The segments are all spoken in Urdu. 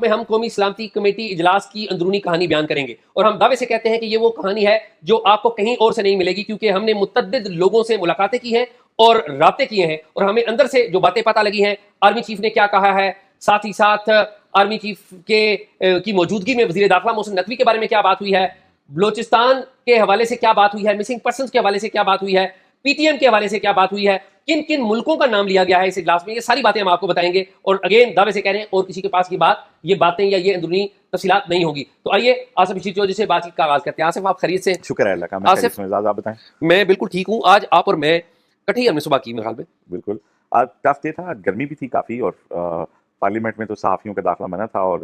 میں ہم قومی سلامتی کمیٹی اجلاس کی اندرونی کہانی بیان کریں گے، اور ہم دعوے سے کہتے ہیں کہ یہ وہ کہانی ہے جو آپ کو کہیں اور سے نہیں ملے گی، کیونکہ ہم نے متعدد لوگوں سے ملاقاتیں کی ہیں اور رابطے کیے ہیں، اور ہمیں اندر سے جو باتیں پتہ لگی ہیں، آرمی چیف نے کیا کہا ہے، ساتھ ہی ساتھ آرمی چیف کی موجودگی میں وزیر داخلہ محسن نقوی کے بارے میں کیا بات ہوئی ہے، بلوچستان کے حوالے سے کیا بات ہوئی ہے، مسنگ پرسنز کے حوالے سے کیا بات ہوئی ہے، پی ٹی ایم کے حوالے سے کیا بات ہوئی ہے، کن کن ملکوں کا نام لیا گیا ہے اس اجلاس میں، یہ ساری باتیں ہم آپ کو بتائیں گے، اور اگین دعوے سے کہہ رہے ہیں اور کسی کے پاس یہ باتیں یا یہ اندرونی تفصیلات نہیں ہوگی۔ تو آئیے آصف رشید چودھری سے بات چیت کا آغاز کرتے ہیں۔ آصف، آپ خیریت سے؟ شکر ہے اللہ کا، میں خیریت سے، آپ بتائیں۔ میں بالکل ٹھیک ہوں۔ آج آپ اور میں کٹھی ہم نے صبح کی، میرے خیال میں بالکل آج ٹف ڈے تھا، گرمی بھی تھی کافی، اور پارلیمنٹ میں تو صحافیوں کا داخلہ منع تھا، اور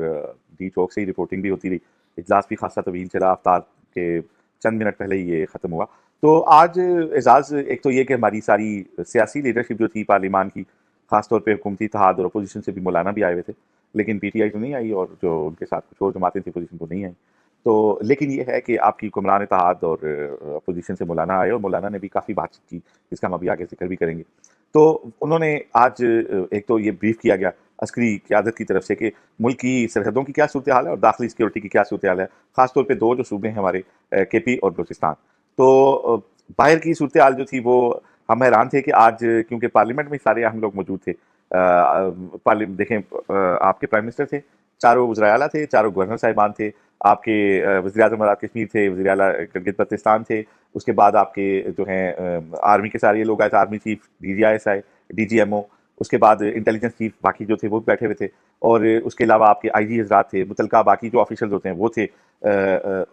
ڈی چوک سے ہی رپورٹنگ بھی ہوتی رہی، اجلاس بھی خاصا طویل چلا، افطار کے چند منٹ پہلے ہی یہ ختم ہوا۔ تو آج اعزاز ایک تو یہ کہ ہماری ساری سیاسی لیڈرشپ جو تھی پارلیمان کی، خاص طور پہ حکومتی اتحاد اور اپوزیشن سے بھی مولانا بھی آئے ہوئے تھے، لیکن پی ٹی آئی تو نہیں آئی، اور جو ان کے ساتھ کچھ اور جماعتیں تھیں اپوزیشن کو نہیں آئیں۔ تو لیکن یہ ہے کہ آپ کی حکمران اتحاد اور اپوزیشن سے مولانا آئے، اور مولانا نے بھی کافی بات چیت کی، جس کا ہم ابھی آگے ذکر بھی کریں گے۔ تو انہوں نے آج ایک تو یہ بریف کیا گیا عسکری قیادت کی طرف سے کہ ملک کی سرحدوں کی کیا صورتحال ہے اور داخلی سیکورٹی کی کیا صورتحال ہے، خاص طور پہ دو جو صوبے ہیں ہمارے، کے پی اور بلوچستان۔ تو باہر کی صورتحال جو تھی وہ ہم حیران تھے کہ آج کیونکہ پارلیمنٹ میں سارے اہم لوگ موجود تھے، دیکھیں آپ کے پرائم منسٹر تھے، چاروں وزرائے اعلیٰ تھے، چاروں گورنر صاحبان تھے، آپ کے وزیر اعظم آزاد کشمیر تھے، وزیر اعلیٰ گلگت بلتستان تھے، اس کے بعد آپ کے جو ہیں آرمی کے سارے لوگ آئے تھے، army chief, D G I S I, D G M O, اس کے بعد انٹیلیجنس چیف باقی جو تھے وہ بیٹھے ہوئے تھے، اور اس کے علاوہ آپ کے آئی جی حضرات تھے، متعلقہ باقی جو آفیشلز ہوتے ہیں وہ تھے۔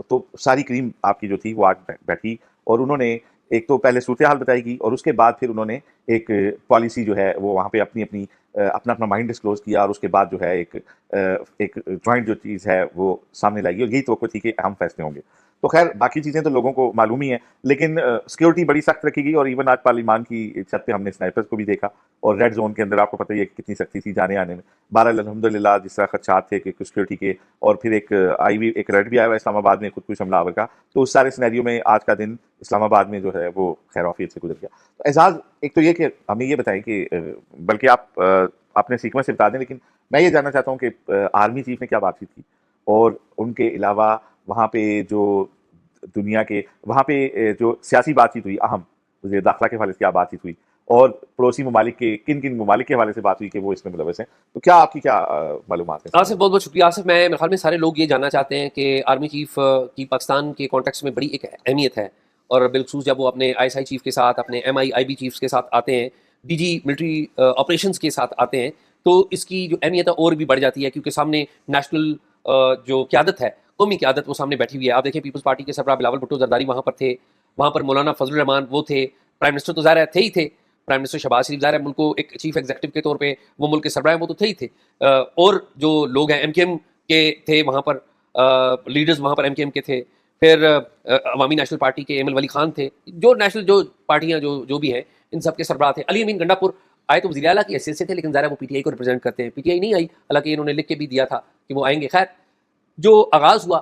تو ساری کریم آپ کی جو تھی وہ آج بیٹھی، اور انہوں نے ایک تو پہلے صورتحال بتائی گی، اور اس کے بعد پھر انہوں نے ایک پالیسی جو ہے وہ وہاں پہ اپنا مائنڈ ڈسکلوز کیا، اور اس کے بعد جو ہے ایک جوائنٹ جو چیز ہے وہ سامنے لائی گی، اور یہی توقع تھی کہ اہم فیصلے ہوں گے۔ تو خیر باقی چیزیں تو لوگوں کو معلوم ہی ہیں، لیکن سیکورٹی بڑی سخت رکھی گئی، اور ایون آج پارلیمان کی چھت پہ ہم نے سنائپرز کو بھی دیکھا، اور ریڈ زون کے اندر آپ کو پتہ ہی ہے کہ کتنی سختی تھی جانے آنے میں۔ بہرحال الحمدللہ جس طرح خدشات تھے کہ سیکورٹی کے، اور پھر ایک ریڈ بھی آیا ہوا ہے اسلام آباد میں خود کش حملہ آور کا، تو اس سارے سینیریو میں آج کا دن اسلام آباد میں جو ہے وہ خیر عافیت سے گزر گیا۔ تو اعزاز ایک تو یہ کہ ہمیں یہ بتائیں کہ بلکہ آپ اپنے سیکوینس سے بتا دیں، لیکن میں یہ جاننا چاہتا ہوں کہ آرمی چیف نے کیا بات کی تھی، اور ان کے علاوہ وہاں پہ جو دنیا کے وہاں پہ جو سیاسی بات چیت ہوئی، اہم وزیر داخلہ کے حوالے سے کیا بات چیت ہوئی، اور پڑوسی ممالک کے کن کن ممالک کے حوالے سے بات ہوئی کہ وہ اس میں ملوث ہیں، تو کیا آپ کی کیا معلومات ہیں؟ آصف، بہت بہت شکریہ۔ آصف، میں میرے خیال میں سارے لوگ یہ جاننا چاہتے ہیں کہ آرمی چیف کی پاکستان کے کانٹیکس میں بڑی ایک اہمیت ہے، اور بالخصوص جب وہ اپنے آئی ایس آئی چیف کے ساتھ، اپنے ایم آئی بی چیفز کے ساتھ آتے ہیں، ڈی جی ملٹری آپریشنز کے ساتھ آتے ہیں، تو اس کی جو اہمیت ہے اور بھی بڑھ جاتی ہے، کیونکہ سامنے نیشنل جو قیادت ہے، قومی قیادت، وہ سامنے بیٹھی ہوئی ہے۔ آپ دیکھیں پیپلز پارٹی کے سربراہ بلاول بھٹو زرداری وہاں پر تھے، وہاں پر مولانا فضل الرحمان وہ تھے، پرائم منسٹر تو ظاہر ہے تھے ہی تھے، پرائم منسٹر شہباز شریف ظاہر ہے ملک کو ایک چیف ایگزیکٹو کے طور پہ وہ ملک کے سربراہ ہیں، وہ تو تھے ہی تھے، اور جو لوگ ہیں ایم کے ایم کے تھے وہاں پر، لیڈرز وہاں پر ایم کے ایم کے تھے، پھر عوامی نیشنل پارٹی کے ایم ایل ولی خان تھے، جو نیشنل جو پارٹیاں جو بھی ہیں ان سب کے سربراہ تھے۔ علی امین گنڈا پور آئے تو وزیر اعلیٰ کی حیثیت سے تھے، لیکن ظاہر ہے وہ پی ٹی آئی کو ریپرزینٹ کرتے ہیں، پی ٹی آئی نہیں آئی، حالانکہ انہوں نے لکھ کے بھی دیا تھا کہ وہ آئیں گے۔ خیر جو آغاز ہوا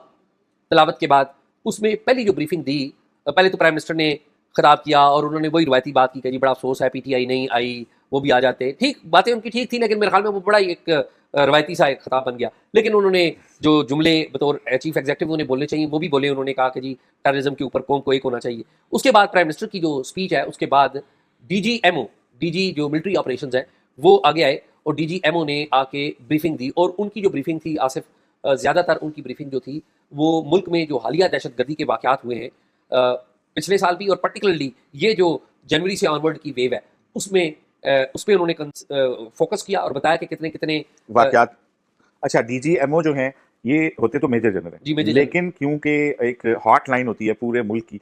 تلاوت کے بعد، اس میں پہلی جو بریفنگ دی، پہلے تو پرائم منسٹر نے خطاب کیا، اور انہوں نے وہی روایتی بات کی کہ جی بڑا افسوس ہے پی ٹی آئی نہیں آئی، وہ بھی آ جاتے، ٹھیک باتیں ان کی ٹھیک تھی، لیکن میرے خیال میں وہ بڑا ایک روایتی سا ایک خطاب بن گیا۔ لیکن انہوں نے جو جملے بطور چیف ایگزیکٹو انہیں بولنے چاہیے وہ بھی بولے، انہوں نے کہا کہ جی ٹیررزم کے اوپر قوم کو ایک ہونا چاہیے۔ اس کے بعد پرائم منسٹر کی جو اسپیچ ہے، اس کے بعد D G M O, D G جو ملٹری آپریشنز ہیں وہ آگے آئے، اور ڈی جی ایم او نے آ کے بریفنگ دی، اور ان کی جو بریفنگ تھی آصف، زیادہ تر ان کی بریفنگ جو تھی وہ ملک میں جو حالیہ دہشت گردی کے واقعات ہوئے ہیں پچھلے سال بھی، اور پرٹیکولرلی یہ جو جنوری سے آنورڈ کی ویو ہے، اس پہ انہوں نے فوکس کیا اور بتایا کہ کتنے کتنے واقعات۔ اچھا، ڈی جی ایم او جو ہیں یہ ہوتے تو میجر جنرل جی ہیں، میجر لیکن کیونکہ ایک ہاٹ لائن ہوتی ہے پورے ملک کی،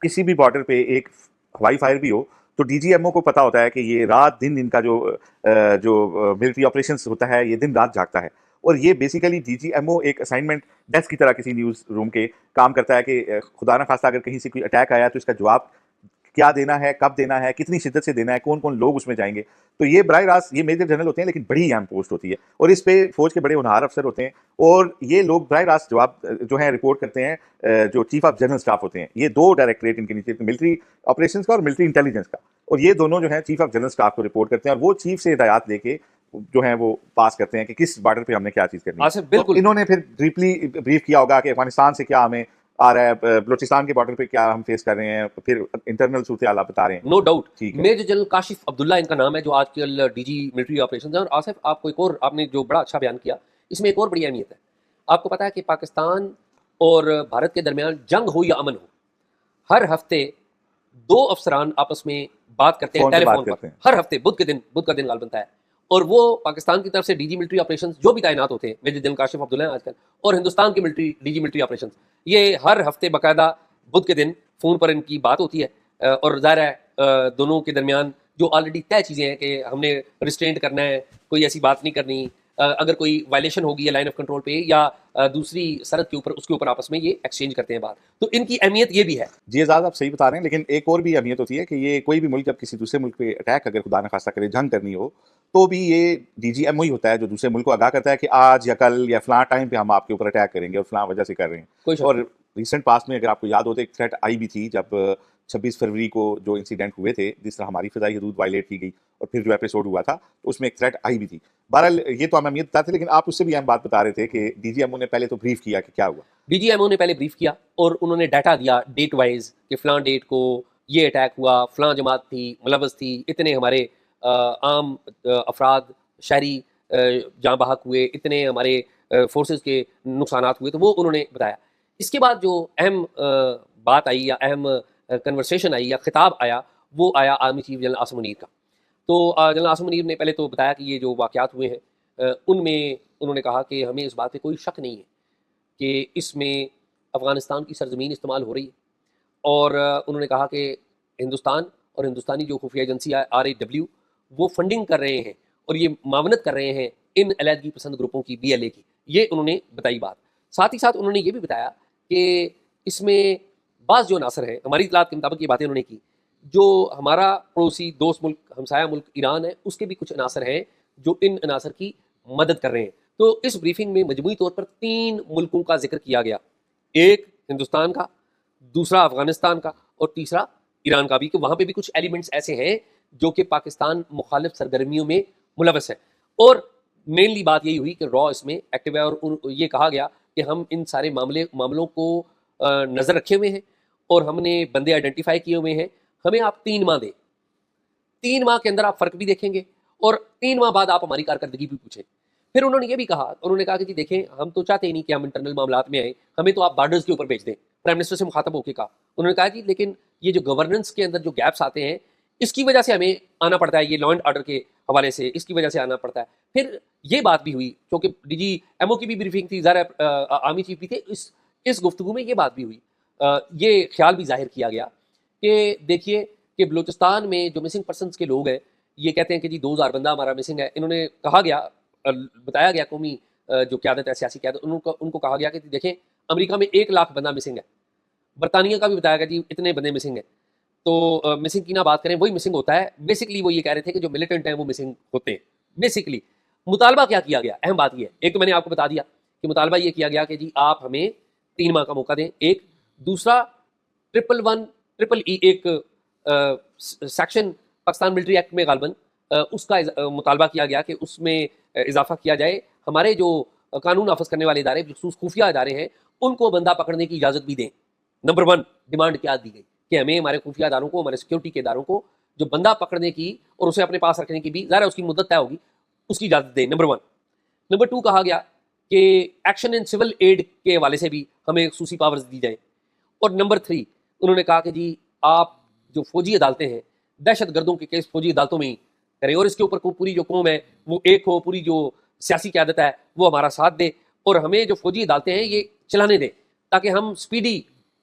کسی بھی بارڈر پہ ایک ہوائی فائر بھی ہو تو ڈی جی ایم او کو پتا ہوتا ہے کہ یہ رات دن ان کا جو ملٹری آپریشنز ہوتا ہے یہ دن رات جاگتا ہے، اور یہ basically D G M O ایک اسائنمنٹ ڈیسک کی طرح کسی نیوز روم کے کام کرتا ہے کہ خدا نہ خواستہ اگر کہیں سے کوئی اٹیک آیا تو اس کا جواب کیا دینا ہے، کب دینا ہے، کتنی شدت سے دینا ہے، کون کون لوگ اس میں جائیں گے۔ تو یہ براہ راست یہ میجر جنرل ہوتے ہیں، لیکن بڑی اہم پوسٹ ہوتی ہے، اور اس پہ فوج کے بڑے ہونہار افسر ہوتے ہیں، اور یہ لوگ براہ راست جواب جو ہیں رپورٹ کرتے ہیں جو چیف آف جنرل اسٹاف ہوتے ہیں۔ یہ دو ڈائریکٹریٹ ان کے نیچے، ملٹری آپریشنز کا اور ملٹری انٹیلیجنس کا، اور یہ دونوں جو ہیں چیف آف جنرل اسٹاف کو رپورٹ کرتے ہیں، اور وہ چیف سے ہدایات لے کے جو ہیں وہ پاس کرتے ہیں کہ کس بارڈر پہ ہم نے کیا چیز کرنی ہے. آصف بالکل انہوں نے پھر ڈیپلی بریف کیا ہوگا کہ افغانستان سے کیا ہمیں آ رہا ہے, بلوچستان کے بارڈر پہ کیا ہم فیس کر رہے ہیں, پھر انٹرنل صورتحال بتا رہے ہیں. No doubt. ٹھیک ہے. میجر جنرل کاشف عبداللہ ان کا نام ہے, جو آج کل ڈی جی ملٹری آپریشن ہے. اور آصف آپ کو ایک اور, آپ نے جو بڑا اچھا بیان کیا, اس میں ایک اور بڑی اہمیت ہے. آپ کو پتا ہے کہ پاکستان اور بھارت کے درمیان جنگ ہو یا امن ہو, ہر ہفتے 2 افسران آپس میں بات کرتے ہیں فون پہ ٹیلی بات فون پر, کرتے ہیں. ہر ہفتے بدھ کا دن غالباً ہے. اور وہ پاکستان کی طرف سے ڈی جی ملٹری آپریشن جو بھی تعینات ہوتے ہیں, میجر جنرل کاشف عبداللہ ہیں آج کل, اور ہندوستان کی military D G military operation, یہ ہر ہفتے باقاعدہ بدھ کے دن فون پر ان کی بات ہوتی ہے. اور ظاہر ہے دونوں کے درمیان جو آلریڈی طے چیزیں ہیں کہ ہم نے ریسٹرینٹ کرنا ہے, کوئی ایسی بات نہیں کرنی, اگر کوئی وائلیشن ہوگی ہے لائن آف کنٹرول پہ یا دوسری سرحد کے اوپر, اس کے اوپر آپس میں یہ ایکسچینج کرتے ہیں بات. تو ان کی اہمیت یہ بھی ہے. جی اعزاز آپ صحیح بتا رہے ہیں, لیکن ایک اور بھی اہمیت ہوتی ہے کہ یہ کوئی بھی ملک جب کسی دوسرے ملک پہ اٹیک اگر خدا نخواستہ کرے, جنگ کرنی ہو, تو بھی یہ ڈی جی ایم وہی ہوتا ہے جو دوسرے ملک کو آگاہ کرتا ہے کہ آج یا کل یا فلاں ٹائم پہ ہم آپ کے اوپر اٹیک کریں گے اور فلاں وجہ سے کر رہے ہیں. کوئی شک اور نہیں. ریسنٹ پاسٹ میں اگر آپ کو یاد ہو تو ایک تھریٹ آئی بھی تھی جب 26 فروری کو جو انسیڈنٹ ہوئے تھے, جس طرح ہماری فضائی حدود وائلیٹ کی گئی اور پھر جو ایپیسوڈ ہوا تھا, تو اس میں ایک تھریٹ آئی بھی تھی. بہرحال یہ تو ہم اہمیت بتاتے, لیکن آپ اس سے بھی اہم بات بتا رہے تھے کہ ڈی جی ایم او نے پہلے تو بریف کیا کہ کیا ہوا. ڈی جی ایم او نے پہلے بریف کیا اور انہوں نے ڈیٹا دیا ڈیٹ وائز کہ فلاں ڈیٹ کو یہ اٹیک ہوا, فلاں جماعت تھی ملوث تھی, اتنے ہمارے عام افراد شہری جاں بحق ہوئے, اتنے ہمارے فورسز کے نقصانات ہوئے, تو وہ انہوں نے بتایا. اس کے بعد جو اہم بات آئی یا اہم کنورسیشن آئی یا خطاب آیا, وہ آیا army chief general Asim Munir کا. تو جنرل عاصم منیر نے پہلے تو بتایا کہ یہ جو واقعات ہوئے ہیں ان میں انہوں نے کہا کہ ہمیں اس بات پہ کوئی شک نہیں ہے کہ اس میں افغانستان کی سرزمین استعمال ہو رہی ہے. اور انہوں نے کہا کہ ہندوستان اور ہندوستانی جو خفیہ ایجنسی RAW وہ فنڈنگ کر رہے ہیں اور یہ معاونت کر رہے ہیں ان علیحدگی پسند گروپوں کی, BLA کی. یہ انہوں نے بتائی بات. ساتھ ہی ساتھ انہوں نے یہ بھی بتایا کہ اس میں بعض جو عناصر ہیں, ہماری اطلاعات کے مطابق یہ باتیں انہوں نے کی, جو ہمارا پڑوسی دوست ملک ہمسایہ ملک ایران ہے, اس کے بھی کچھ عناصر ہیں جو ان عناصر کی مدد کر رہے ہیں. تو اس بریفنگ میں مجموعی طور پر 3 ملکوں کا ذکر کیا گیا, ایک ہندوستان کا, دوسرا افغانستان کا, اور تیسرا ایران کا بھی, کہ وہاں پہ بھی کچھ ایلیمنٹس ایسے ہیں جو کہ پاکستان مخالف سرگرمیوں میں ملوث ہیں. اور مینلی بات یہی ہوئی کہ را اس میں ایکٹیو ہے, اور یہ کہا گیا کہ ہم ان سارے معاملوں کو نظر رکھے ہوئے ہیں اور ہم نے بندے آئیڈینٹیفائی کیے ہوئے ہیں. ہمیں آپ 3 ماہ دیں, 3 ماہ کے اندر آپ فرق بھی دیکھیں گے اور 3 ماہ بعد آپ ہماری کارکردگی بھی پوچھیں. پھر انہوں نے یہ بھی کہا, انہوں نے کہا کہ جی دیکھیں ہم تو چاہتے ہی نہیں کہ ہم انٹرنل معاملات میں آئیں, ہمیں تو آپ بارڈرز کے اوپر بھیج دیں. پرائم منسٹر سے مخاطب ہو کے کہا. انہوں نے کہا کہ لیکن یہ جو گورننس کے اندر جو گیپس آتے ہیں, اس کی وجہ سے ہمیں آنا پڑتا ہے, یہ لا اینڈ آرڈر کے حوالے سے اس کی وجہ سے آنا پڑتا ہے. پھر یہ بات بھی ہوئی, کیونکہ ڈی جی ایم او کی بھی بریفنگ تھی, ظاہر آرمی چیف بھی تھے, اس گفتگو میں یہ بات بھی ہوئی, یہ خیال بھی ظاہر کیا گیا کہ دیکھیے کہ بلوچستان میں جو مسنگ پرسنس کے لوگ ہیں, یہ کہتے ہیں کہ جی 2000 بندہ ہمارا مسنگ ہے. انہوں نے کہا گیا, بتایا گیا قومی جو قیادت ہے, سیاسی قیادت, ان کو کہا گیا کہ دیکھیں امریکہ میں 1 لاکھ بندہ مسنگ ہے, برطانیہ کا بھی بتایا گیا جی اتنے بندے مسنگ ہیں. تو مسنگ کی نہ بات کریں, وہی مسنگ ہوتا ہے. بیسکلی وہ یہ کہہ رہے تھے کہ جو ملیٹنٹ ہیں وہ مسنگ ہوتے ہیں. بیسکلی مطالبہ کیا کیا گیا, اہم بات یہ ہے, ایک تو میں نے آپ کو بتا دیا کہ مطالبہ یہ کیا گیا کہ جی آپ ہمیں 3 ماہ کا موقع دیں, ایک. دوسرا 111 ایک سیکشن پاکستان ملٹری ایکٹ میں غالباً اس کا مطالبہ کیا گیا کہ اس میں اضافہ کیا جائے, ہمارے جو قانون نافذ کرنے والے ادارے بخصوص خفیہ ادارے ہیں ان کو بندہ پکڑنے کی اجازت بھی دیں. نمبر 1 ڈیمانڈ کیا دی گئی کہ ہمیں ہمارے خفیہ اداروں کو, ہمارے سیکورٹی کے اداروں کو جو بندہ پکڑنے کی اور اسے اپنے پاس رکھنے کی بھی ظاہر اس کی مدت طے ہوگی, اس کی اجازت دیں. نمبر 1. نمبر 2 کہا گیا کہ ایکشن ان سول ایڈ کے حوالے سے بھی ہمیں خصوصی پاورز دی جائیں. اور نمبر 3 انہوں نے کہا کہ جی آپ جو فوجی عدالتیں ہیں, دہشت گردوں کے کیس فوجی عدالتوں میں ہی کریں, اور اس کے اوپر پوری جو قوم ہے وہ ایک ہو, پوری جو سیاسی قیادت ہے وہ ہمارا ساتھ دے, اور ہمیں جو فوجی عدالتیں ہیں یہ چلانے دیں تاکہ ہم سپیڈی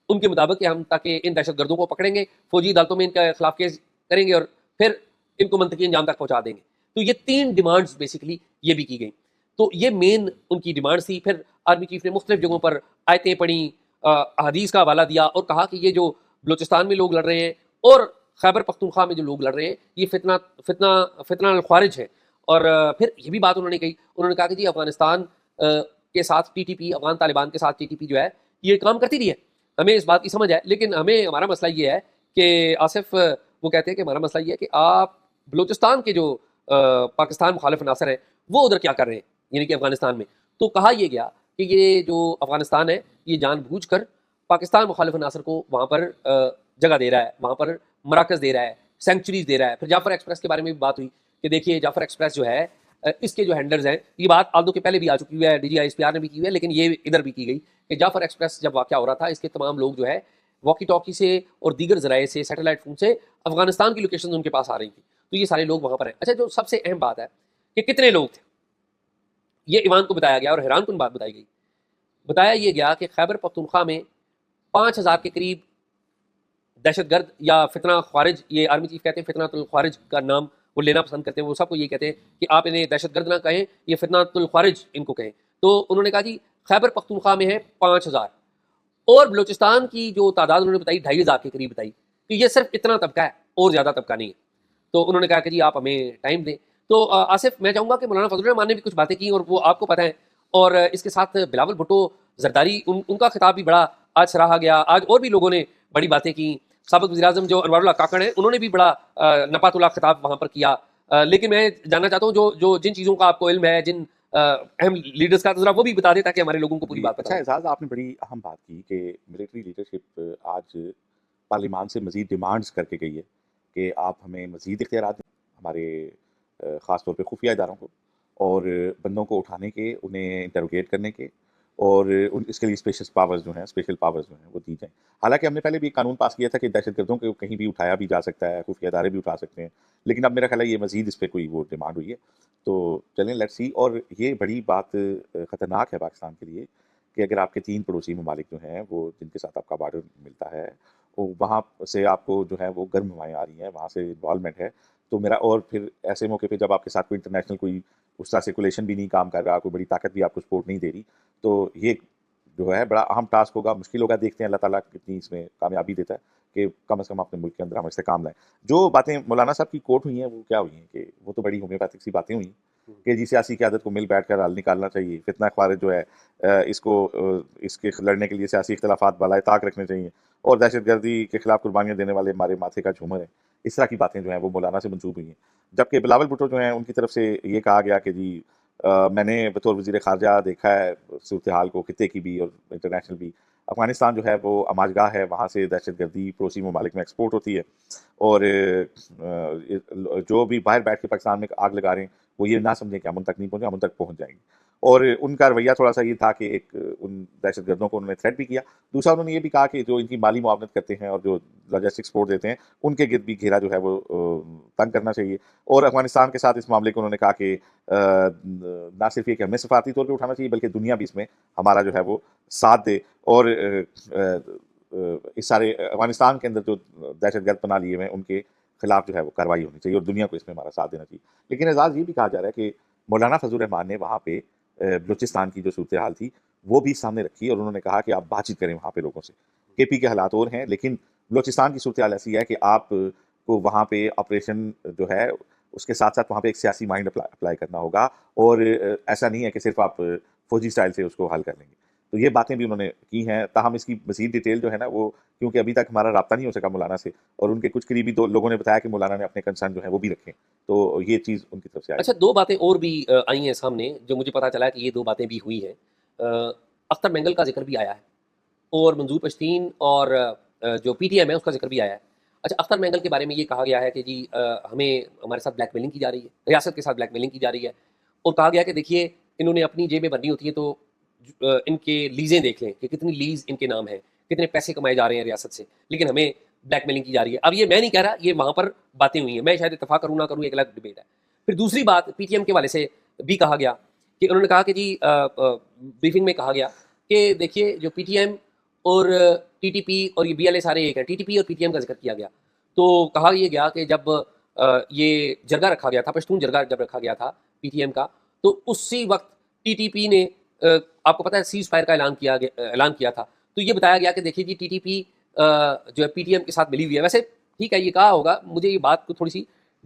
ان کے مطابق ہم تاکہ ان دہشت گردوں کو پکڑیں گے, فوجی عدالتوں میں ان کے خلاف کیس کریں گے اور پھر ان کو منطقی انجام تک پہنچا دیں گے. تو یہ 3 ڈیمانڈز بیسکلی یہ بھی کی گئیں. تو یہ مین ان کی ڈیمانڈز تھی. پھر آرمی چیف نے مختلف جگہوں پر آیتیں پڑھیں, احادیث کا حوالہ دیا اور کہا کہ یہ جو بلوچستان میں لوگ لڑ رہے ہیں اور خیبر پختونخوا میں جو لوگ لڑ رہے ہیں یہ فتنہ الخوارج ہے. اور پھر یہ بھی بات انہوں نے کہی, انہوں نے کہا کہ جی افغانستان کے ساتھ TTP, افغان طالبان کے ساتھ TTP جو ہے یہ کام کرتی رہی ہے, ہمیں اس بات کی سمجھ ہے, لیکن ہمارا مسئلہ یہ ہے کہ آصف وہ کہتے ہیں کہ ہمارا مسئلہ یہ ہے کہ آپ بلوچستان کے جو پاکستان مخالف عناصر ہیں وہ ادھر کیا کر رہے ہیں یعنی کہ افغانستان میں. تو کہا یہ گیا کہ یہ جو افغانستان ہے یہ جان بوجھ کر پاکستان مخالف عناصر کو وہاں پر جگہ دے رہا ہے, وہاں پر مراکز دے رہا ہے, سینکچریز دے رہا ہے. پھر جعفر ایکسپریس کے بارے میں بھی بات ہوئی کہ دیکھیے جعفر ایکسپریس جو ہے اس کے جو ہینڈلرز ہیں, یہ بات آلدو کے پہلے بھی آ چکی ہے, DGI SPR نے بھی کی ہے, لیکن یہ ادھر بھی کی گئی کہ جعفر ایکسپریس جب واقعہ ہو رہا تھا اس کے تمام لوگ جو ہے واکی ٹاکی سے اور دیگر ذرائع سے, سیٹلائٹ فون سے افغانستان کی لوکیشن ان کے پاس آ رہی تھی. تو یہ سارے لوگ وہاں پر ہیں. اچھا جو سب سے اہم بات ہے کہ کتنے لوگ تھے, یہ ایوان کو بتایا گیا اور حیران کن بات بتائی گئی. بتایا یہ گیا کہ خیبر پختونخوا میں 5000 کے قریب دہشت گرد یا فتنہ خوارج, یہ آرمی چیف کہتے ہیں فتنہ الخوارج کا نام وہ لینا پسند کرتے ہیں, وہ سب کو یہ کہتے ہیں کہ آپ انہیں دہشت گرد نہ کہیں, یہ فتنہ الخوارج ان کو کہیں. تو انہوں نے کہا جی خیبر پختونخوا میں ہے 5000 اور بلوچستان کی جو تعداد انہوں نے بتائی 2500 کے قریب بتائی. تو یہ صرف اتنا طبقہ ہے اور زیادہ طبقہ نہیں ہے. تو انہوں نے کہا کہ جی آپ ہمیں ٹائم دیں. تو آصف میں چاہوں گا کہ مولانا فضل الرحمان نے بھی کچھ باتیں کی اور وہ آپ کو پتہ ہیں, اور اس کے ساتھ بلاول بھٹو زرداری ان کا خطاب بھی بڑا آج سراہا گیا. آج اور بھی لوگوں نے بڑی باتیں کی. سابق وزیر اعظم جو انوار اللہ کاکڑ ہیں انہوں نے بھی بڑا نپات اللہ خطاب وہاں پر کیا. لیکن میں جاننا چاہتا ہوں جو جن چیزوں کا آپ کو علم ہے, جن اہم لیڈرز کا, ذرا وہ بھی بتا دیں تاکہ ہمارے لوگوں کو پوری بات پتہ اچھا ہو. اعزاز, آپ نے بڑی اہم بات کی کہ ملٹری لیڈرشپ آج پارلیمان سے مزید ڈیمانڈز کر کے گئی ہے کہ آپ ہمیں مزید اختیارات دیں ہمارے خاص طور پہ خفیہ اداروں کو, اور بندوں کو اٹھانے کے, انہیں انٹروگیٹ کرنے کے, اور اس کے لیے اسپیشل پاورز جو ہیں وہ دی جائیں. حالانکہ ہم نے پہلے بھی ایک قانون پاس کیا تھا کہ دہشت گردوں کو کہیں بھی اٹھایا بھی جا سکتا ہے, خفیہ ادارے بھی اٹھا سکتے ہیں, لیکن اب میرا خیال ہے یہ مزید اس پہ کوئی وہ ڈیمانڈ ہوئی ہے. تو چلیں لیٹ سی. اور یہ بڑی بات خطرناک ہے پاکستان کے لیے کہ اگر آپ کے 3 پڑوسی ممالک جو ہیں وہ جن کے ساتھ آپ کا بارڈر ملتا ہے, وہاں سے آپ کو جو ہے وہ گرم ہوائیں آ رہی ہیں, وہاں سے انوالومنٹ ہے, تو میرا, اور پھر ایسے موقع پہ جب آپ کے ساتھ کوئی انٹرنیشنل کوئی اس طرح سرکولیشن بھی نہیں کام کر رہا, کوئی بڑی طاقت بھی آپ کو سپورٹ نہیں دے رہی, تو یہ جو ہے بڑا اہم ٹاسک ہوگا, مشکل ہوگا. دیکھتے ہیں اللہ تعالیٰ کتنی اس میں کامیابی دیتا ہے کہ کم از کم اپنے ملک کے اندر ہم اس سے کام لائیں. جو باتیں مولانا صاحب کی کوٹ ہوئی ہیں وہ کیا ہوئی ہیں کہ وہ تو بڑی ہومیوپیتھک سی باتیں ہوئی ہیں کہ جی سیاسی قیادت کو مل بیٹھ کر حل نکالنا چاہیے, فتنہ خوارج جو ہے اس کو اس کے لڑنے کے لیے سیاسی اختلافات بالائے طاق رکھنے چاہیے, اور دہشت گردی کے خلاف قربانیاں دینے والے ہمارے ماتھے کا جھومر ہے. اس طرح کی باتیں جو ہیں وہ مولانا سے منسوب ہوئی ہیں. جبکہ بلاول بھٹو جو ہیں ان کی طرف سے یہ کہا گیا کہ جی میں نے بطور وزیر خارجہ دیکھا ہے صورتحال کو, خطے کی بھی اور انٹرنیشنل بھی. افغانستان جو ہے وہ اماجگاہ ہے, وہاں سے دہشت گردی پڑوسی ممالک میں ایکسپورٹ ہوتی ہے, اور جو بھی باہر بیٹھ کے پاکستان میں آگ لگا رہے ہیں وہ یہ نہ سمجھیں کہ ہم ان تک نہیں پہنچے, ہم ان تک پہنچ جائیں گے. اور ان کا رویہ تھوڑا سا یہ تھا کہ ایک ان دہشت گردوں کو انہوں نے تھریٹ بھی کیا. دوسرا انہوں نے یہ بھی کہا کہ جو ان کی مالی معاونت کرتے ہیں اور جو لاجسٹک سپورٹ دیتے ہیں ان کے گرد بھی گھیرا جو ہے وہ تنگ کرنا چاہیے. اور افغانستان کے ساتھ اس معاملے کو انہوں نے کہا کہ نہ صرف یہ کہ ہمیں سفارتی طور پہ اٹھانا چاہیے بلکہ دنیا بھی اس میں ہمارا جو ہے وہ ساتھ دے, اور اس سارے افغانستان کے اندر جو دہشت گرد بنا لیے ہوئے ہیں ان کے خلاف جو ہے وہ کارروائی ہونی چاہیے, اور دنیا کو اس میں ہمارا ساتھ دینا چاہیے. لیکن اعزاز یہ بھی کہا جا رہا ہے کہ مولانا فضل الرحمان نے وہاں پہ بلوچستان کی جو صورتحال تھی وہ بھی سامنے رکھی, اور انہوں نے کہا کہ آپ بات چیت کریں وہاں پہ لوگوں سے. KP کے حالات اور ہیں, لیکن بلوچستان کی صورتحال ایسی ہے کہ آپ کو وہاں پہ آپریشن جو ہے اس کے ساتھ ساتھ وہاں پہ ایک سیاسی مائنڈ اپلائی کرنا ہوگا, اور ایسا نہیں ہے کہ صرف آپ فوجی سٹائل سے اس کو حل کر لیں گے. تو یہ باتیں بھی انہوں نے کی ہیں. تاہم اس کی مزید ڈیٹیل جو ہے نا وہ, کیونکہ ابھی تک ہمارا رابطہ نہیں ہو سکا مولانا سے, اور ان کے کچھ قریبی لوگوں نے بتایا کہ مولانا نے اپنے کنسرن جو ہے وہ بھی رکھے, تو یہ چیز ان کی طرف سے آئی. اچھا 2 باتیں اور بھی آئی ہیں سامنے جو مجھے پتا چلا کہ یہ 2 باتیں بھی ہوئی ہیں. اختر مینگل کا ذکر بھی آیا ہے, اور منظور پشتین اور جو PTM ہے اس کا ذکر بھی آیا ہے. اچھا اختر مینگل کے بارے میں یہ کہا گیا ہے کہ جی ہمیں ہمارے ساتھ بلیک میلنگ کی جا رہی ہے, ریاست کے ساتھ بلیک میلنگ کی جا رہی ہے, اور کہا گیا کہ دیکھیے انہوں نے اپنی جیبیں بھرنی ہوتی ہیں تو ان کے لیزیں دیکھ لیں کہ کتنی لیز ان کے نام ہے, کتنے پیسے کمائے جا رہے ہیں ریاست سے, لیکن ہمیں بلیک میلنگ کی جا رہی ہے. اب یہ میں نہیں کہہ رہا, یہ وہاں پر باتیں ہوئی ہیں, میں شاید اتفاق کروں نہ کروں ایک الگ ڈبیٹ ہے. پھر دوسری بات PTM کے والے سے بھی کہا گیا کہ انہوں نے کہا کہ جی بریفنگ میں کہا گیا کہ دیکھیے جو PTM اور TTP اور یہ BLA سارے ایک ہیں, TTP اور PTM کا ذکر کیا گیا. تو کہا یہ گیا کہ جب یہ جرگہ رکھا گیا تھا, پشتون جرگہ جب رکھا گیا تھا PTM کا, تو اسی وقت TTP نے آپ کو پتہ ہے سیز فائر کا اعلان کیا تھا. تو یہ بتایا گیا کہ دیکھیے جی TTP جو ہے PTM کے ساتھ ملی ہوئی ہے. ویسے ٹھیک ہے یہ کہا ہوگا, مجھے یہ بات کو تھوڑی سی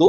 2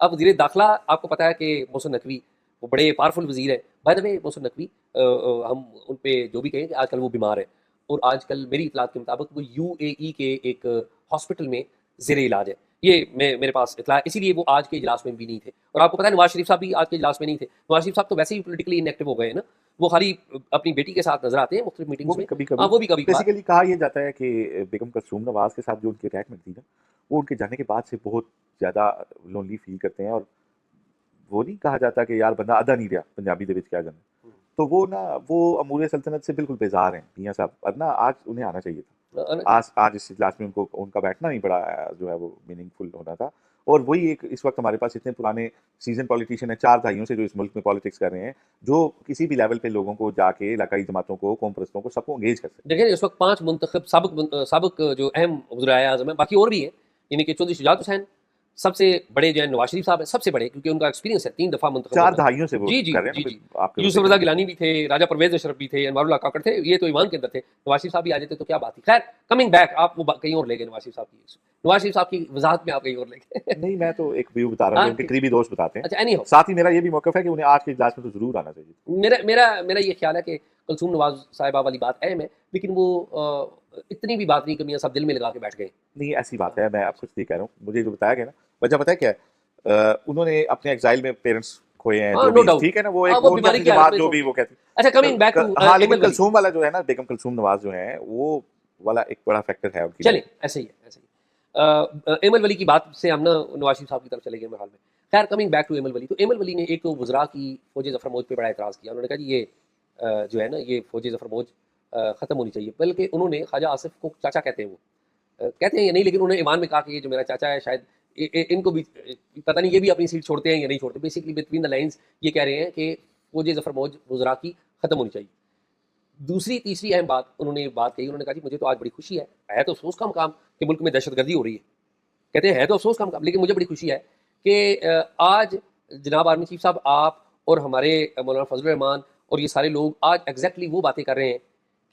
اب وزیر داخلہ آپ کو پتہ ہے کہ محسن نقوی وہ بڑے پاورفل وزیر ہے. بائی دا وے محسن نقوی ہم ان پہ جو بھی کہیں کہ آج کل وہ بیمار ہے اور آج کل میری اطلاعات کے مطابق وہ UAE کے ایک ہاسپٹل میں زیر علاج ہے. یہ میرے پاس اطلاع، اسی لیے وہ آج کے اجلاس میں بھی نہیں تھے. اور آپ کو پتہ ہے نواز شریف صاحب بھی آج کے اجلاس میں نہیں تھے. نواز شریف صاحب تو ویسے ہی پولیٹیکلی ان ایکٹیو ہو گئے ہیں نا، وہ خالی اپنی بیٹی کے ساتھ نظر آتے ہیں مختلف میٹنگز میں. وہ بھی کبھی بیسیکلی کہا یہ جاتا ہے کہ بیگم کلثوم نواز کے ساتھ جو ان کی اٹیچمنٹ تھی نا، وہ ان کے جانے کے بعد سے بہت زیادہ لونلی فیل کرتے ہیں. اور وہ نہیں کہا جاتا کہ یار بندہ ادا نہیں رہا پنجابی دے وچ کیا جانا، تو وہ امور سلطنت سے بالکل بیزار ہیں میاں صاحب. ورنہ آج انہیں آنا چاہیے تھا. آج اس اجلاس میں ان کا بیٹھنا نہیں پڑا جو ہے وہ میننگ فل ہونا تھا. اور وہی ایک اس وقت ہمارے پاس اتنے پرانے سیزن پولیٹیشین ہیں 4 دہائیوں سے جو اس ملک میں پالیٹکس کر رہے ہیں، جو کسی بھی لیول پہ لوگوں کو جا کے علاقائی جماعتوں کو، قوم پرستوں کو، سب کو انگیج کر سکتے ہیں. دیکھیں اس وقت 5 منتخب سابق جو اہم وزرائے اعظم ہیں، باقی اور بھی ہیں، یعنی کہ چودھری شجاعت حسین سب سے بڑے جو ہیں، نواز شریف صاحب ہیں سب سے بڑے کیونکہ ان کا ایکسپیرینس ہے 3 دفعہ منتخب 4 دہائیوں سے وہ جی کر رہے ہیں. جی یوسف رضا گیلانی بھی تھے، راجہ پرویز اشرف بھی تھے، انوار اللہ کاکڑ تھے، یہ تو ایوان کے اندر تھے. نواز شریف صاحب بھی آ جاتے تو کیا بات تھی. خیر کمنگ بیک، آپ وہ کہیں اور لے گئے نواز شریف صاحب کی وضاحت میں آپ کہیں اور لے گئے. نہیں، میں تو ایک ویو بتا رہا ہوں، ان کے قریبی دوست بتاتے ہیں. اچھا اینی ہو، ساتھ ہی میرا یہ بھی موقف ہے کہ انہیں آج کے اجلاس میں تو ضرور آنا چاہیے. میرا یہ خیال ہے کہ کلثوم نواز صاحبہ والی بات اہم ہے، لیکن وہ اتنی بھی بات نہیں کہ میاں صاحب دل میں لگا کے بیٹھ گئے. نہیں ایسی بات ہے، میں آپ کچھ نہیں کہہ رہا ہوں. مجھے جو بتایا گیا نا، وجہ پتہ ہے کیا ہے؟ انہوں نے اپنے ایگزائل میں پیرنٹس کھوئے ہیں، جو بھی ٹھیک ہے نا، وہ ایک بیماری کی بات جو بھی وہ کہتے ہیں. اچھا کمنگ بیک ٹو ہاں، لیکن کلثوم والا جو ہے نا، بیگم کلثوم نواز جو ہیں، وہ والا ایک بڑا فیکٹر ہے ان کی. چلیں ایسے ہی ہے. ایمل ولی کی بات سے ہم نا نواز شریف صاحب کی طرف چلے گئے محال میں. خیر کمنگ بیک ٹو ایمل ولی، تو ایمل ولی نے ایک تو وزراء کی فوج ظفر موج پہ بڑا اعتراض کیا. انہوں نے کہا جی یہ جو ہے نا یہ فوج ظفر موج ختم ہونی چاہیے. بلکہ انہوں نے خواجہ آصف کو چاچا کہتے ہیں، وہ کہتے ہیں یا نہیں، لیکن انہوں نے ایوان میں کہا کہ یہ جو میرا چاچا ہے شاید ان کو بھی پتہ نہیں یہ بھی اپنی سیٹ چھوڑتے ہیں یا نہیں چھوڑتے. بیسکلی بٹوین دا لائنز یہ کہہ رہے ہیں کہ فوج ظفر موج وزراء کی ختم ہونی چاہیے. دوسری تیسری اہم بات انہوں نے بات کہی، انہوں نے کہا جی مجھے تو آج بڑی خوشی ہے تو افسوس کا مقام کہ ملک میں دہشت گردی ہو رہی ہے. کہتے ہیں ہے تو افسوس کا مقام، لیکن مجھے بڑی خوشی ہے کہ آج جناب آرمی چیف صاحب، آپ اور ہمارے مولانا فضل الرحمان اور یہ سارے لوگ آج ایگزیکٹلی وہ باتیں کر رہے ہیں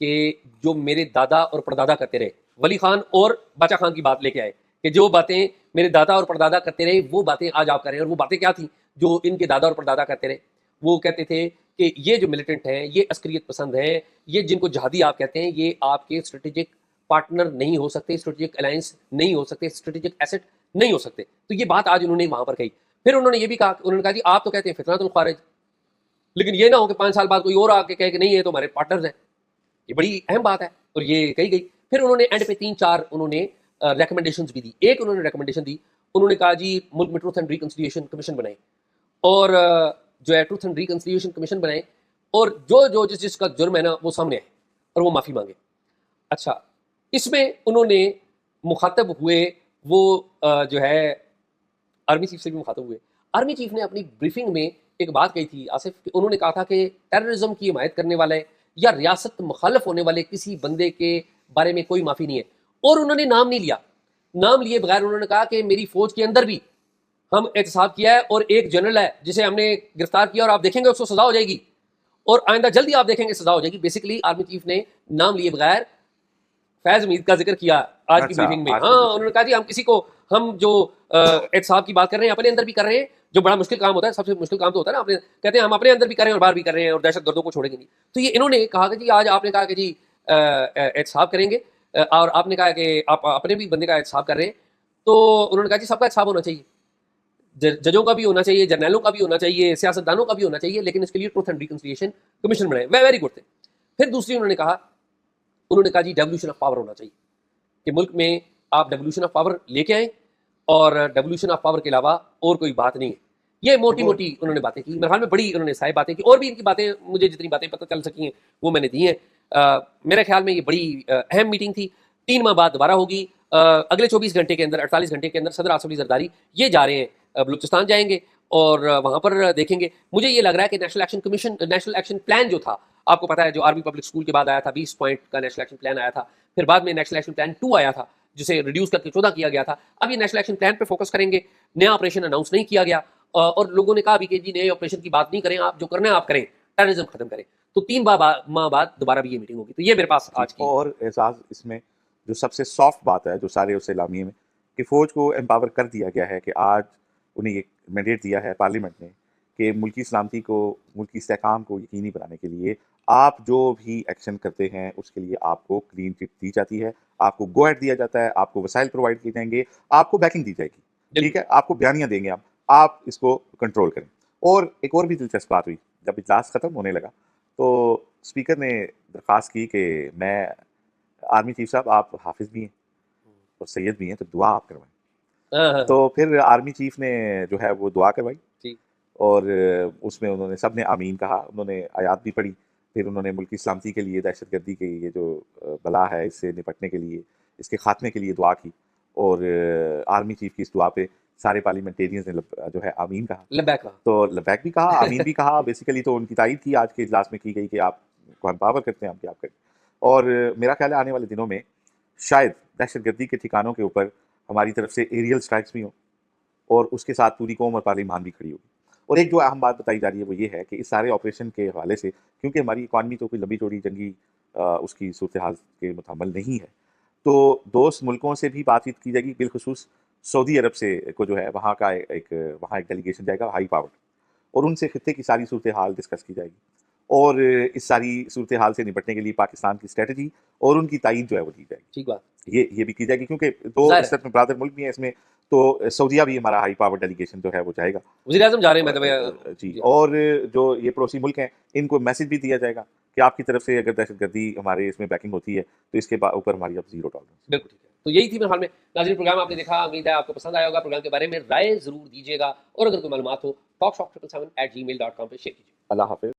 کہ جو میرے دادا اور پردادا کرتے رہے. ولی خان اور باچا خان کی بات لے کے آئے کہ جو باتیں میرے دادا اور پردادا کرتے رہے وہ باتیں آج آپ کر رہے ہیں. اور وہ باتیں کیا تھیں جو ان کے دادا اور پردادا کرتے رہے؟ وہ کہتے تھے کہ یہ جو ملیٹنٹ ہیں، یہ عسکریت پسند ہیں، یہ جن کو جہادی آپ کہتے ہیں، یہ آپ کے اسٹریٹجک پارٹنر نہیں ہو سکتے، اسٹریٹجک الائنس نہیں ہو سکتے، اسٹریٹجک ایسٹ نہیں ہو سکتے. تو یہ بات آج انہوں نے وہاں پر کہی. پھر انہوں نے یہ بھی کہا، انہوں نے کہا جی آپ تو کہتے ہیں فتنۃ الخوارج، لیکن یہ نہ ہو کہ 5 سال بعد کوئی اور آ کے کہے کہ نہیں یہ تو ہمارے پارٹنرز ہیں. یہ بڑی اہم بات ہے اور یہ کہی گئی. پھر انہوں نے اینڈ پہ 3-4 انہوں نے ریکمنڈیشنز بھی دی. ایک انہوں نے ریکمنڈیشن دی، انہوں نے کہا جی ملک میں ٹروتھ اینڈ ریکنسیلیشن کمیشن بنائیں، اور جو ہے ٹروتھ اینڈ ریکنسیلیشن کمیشن بنائیں، اور جو جس کا جرم ہے نا وہ سامنے آئے اور وہ معافی مانگے. اچھا اس میں انہوں نے مخاطب ہوئے وہ جو ہے آرمی چیف سے بھی مخاطب ہوئے. آرمی چیف نے اپنی بریفنگ میں ایک بات کہی تھی آصف، کہ انہوں نے کہا تھا کہ ٹیررزم کی حمایت کرنے والے یا ریاست مخالف ہونے والے کسی بندے کے بارے میں کوئی معافی نہیں ہے. اور انہوں نے نام نہیں لیا، نام لیے بغیر انہوں نے کہا کہ میری فوج کے اندر بھی ہم احتساب کیا ہے اور ایک جنرل ہے جسے ہم نے گرفتار کیا اور آپ دیکھیں گے اس کو سزا ہو جائے گی اور آئندہ جلدی آپ دیکھیں گے سزا ہو جائے گی. بیسکلی آرمی چیف نے نام لیے بغیر فیض امید کا ذکر کیا آج کی بریفنگ میں. ہاں انہوں نے کہا جی ہم کسی کو، ہم جو احتساب کی بات کر رہے ہیں اپنے اندر بھی کر رہے ہیں، جو بڑا مشکل کام ہوتا ہے، سب سے مشکل کام تو ہوتا ہے نا اپنے، کہتے ہیں ہم اپنے اندر بھی کر رہے ہیں اور باہر بھی کر رہے ہیں اور دہشت گردوں کو چھوڑیں گے نہیں. تو یہ انہوں نے کہا کہ جی آج آپ نے کہا کہ جی احتساب کریں گے اور آپ نے کہا کہ آپ اپنے بھی بندے کا احتساب کر رہے ہیں، تو انہوں نے کہا جی سب کا احتساب ہونا چاہیے، ججوں کا بھی ہونا چاہیے، جرنیلوں کا بھی ہونا چاہیے، سیاستدانوں کا بھی ہونا چاہیے، لیکن اس کے لیے ٹروتھ اینڈ ریکنسیلیشن کمیشن بنائے. ویری گڈ تھے. پھر دوسری انہوں نے کہا جی ڈیولیوشن آف پاور ہونا چاہیے، کہ ملک میں آپ ڈیولیوشن آف پاور لے کے آئیں اور ڈیولیوشن آف پاور کے علاوہ اور کوئی بات نہیں ہے. یہ موٹی انہوں نے باتیں کی، میرے خیال میں بڑی انہوں نے ساری باتیں کی. اور بھی ان کی باتیں مجھے جتنی باتیں پتہ چل سکی ہیں وہ میں نے دی ہیں. میرے خیال میں یہ بڑی اہم میٹنگ تھی. 3 ماہ بعد دوبارہ ہوگی. اگلے 24 گھنٹے کے اندر، 48 گھنٹے کے اندر صدر آصف علی زرداری یہ جا رہے ہیں بلوچستان جائیں گے اور وہاں پر دیکھیں گے. مجھے یہ لگ رہا ہے کہ نیشنل ایکشن پلان جو تھا، آپ کو پتہ ہے جو آرمی پبلک اسکول کے بعد آیا تھا، 20 پوائنٹ کا نیشنل ایکشن پلان آیا تھا، پھر بعد میں نیشنل ایکشن پلان 2 آیا تھا جسے ریڈیوس کر کے 14 کیا گیا تھا. اب یہ نیشنل ایکشن پلان پہ فوکس کریں گے. نیا آپریشن اناؤنس نہیں کیا گیا اور لوگوں نے کہا بھی کہ جی نئے آپریشن کی بات نہیں کریں، آپ جو کرنا ہے آپ کریں، ٹیررزم ختم کریں. تو 3 ماہ بعد دوبارہ بھی یہ میٹنگ ہوگی. تو یہ میرے پاس آج کی. اور اعزاز اس میں جو سب سے سافٹ بات ہے جو سارے اس اعلامیے میں، کہ فوج کو امپاور کر دیا گیا ہے کہ آج انہیں ایک مینڈیٹ دیا ہے پارلیمنٹ نے کہ ملکی سلامتی کو، ملکی استحکام کو یقینی بنانے کے لیے آپ جو بھی ایکشن کرتے ہیں اس کے لیے آپ کو کلین چٹ دی جاتی ہے، آپ کو گو ایڈ دیا جاتا ہے، آپ کو وسائل پرووائڈ کیے جائیں گے، آپ کو بیکنگ دی جائے گی، ٹھیک ہے، آپ کو بیانیاں دیں گے ہم، آپ اس کو کنٹرول کریں۔ اور ایک اور بھی دلچسپ بات ہوئی، جب اجلاس ختم ہونے لگا تو اسپیکر نے درخواست کی کہ میں آرمی چیف صاحب آپ حافظ بھی ہیں اور سید بھی ہیں تو دعا آپ کروائیں۔ تو پھر آرمی چیف نے جو ہے وہ دعا کروائی اور اس میں انہوں نے سب نے آمین کہا، انہوں نے آیات بھی پڑھی، پھر انہوں نے ملکی سلامتی کے لیے، دہشت گردی کے یہ جو بلا ہے اس سے نپٹنے کے لیے، اس کے خاتمے کے لیے دعا کی، اور آرمی چیف کی اس دعا پہ سارے پارلیمنٹیرینز نے جو ہے آمین کہا، لبیک کہا، تو لبیک بھی کہا، آمین بھی کہا، بیسیکلی تو ان کی تائید کی آج کے اجلاس میں کی گئی کہ آپ کو ہم پاور کرتے ہیں، ہم کیا آپ کریں۔ اور میرا خیال ہے آنے والے دنوں میں شاید دہشت گردی کے ٹھکانوں کے اوپر ہماری طرف سے ایریل سٹرائکس بھی ہوں اور اس کے ساتھ پوری قوم اور پارلیمان بھی کھڑی ہوگی۔ اور ایک جو اہم بات بتائی جا رہی ہے وہ یہ ہے کہ اس سارے آپریشن کے حوالے سے، کیونکہ ہماری اکانومی تو کوئی لمبی چوڑی جنگی اس کی صورتحال کے متحمل نہیں ہے، تو دوست ملکوں سے بھی بات چیت کی جائے گی، بالخصوص سعودی عرب سے کو جو ہے وہاں کا وہاں ایک ڈیلیگیشن جائے گا ہائی پاور، اور ان سے خطے کی ساری صورتحال ڈسکس کی جائے گی، اور اس ساری صورتحال سے نپٹنے کے لیے پاکستان کی اسٹریٹجی اور ان کی تائید جو ہے وہ دی جائے گی۔ ٹھیک بات، یہ بھی کی جائے گی کیونکہ دو ظاہر ہے اس میں برادر ملک بھی ہیں اس میں، تو سعودیہ بھی ہمارا ہائی پاور ڈیلیگیشن جو ہے وہ جائے گا وزیر اعظم جا رہے ہیں جی، اور جو یہ پڑوسی ملک ہیں ان کو میسج بھی دیا جائے گا کہ آپ کی طرف سے اگر دہشت گردی ہمارے اس میں بیکنگ ہوتی ہے تو اس کے اوپر ہماری اب زیرو ٹالرنس۔ بالکل ٹھیک ہے۔ تو یہی تھی میرے خیال میں ناظرین، پروگرام آپ نے دیکھا، امید ہے آپ کو پسند آیا ہوگا۔ پروگرام کے بارے میں رائے ضرور دیجیے گا، اور اگر کوئی معلومات ہو talkshock777@gmail.com پہ شیئر کیجیے۔ اللہ حافظ۔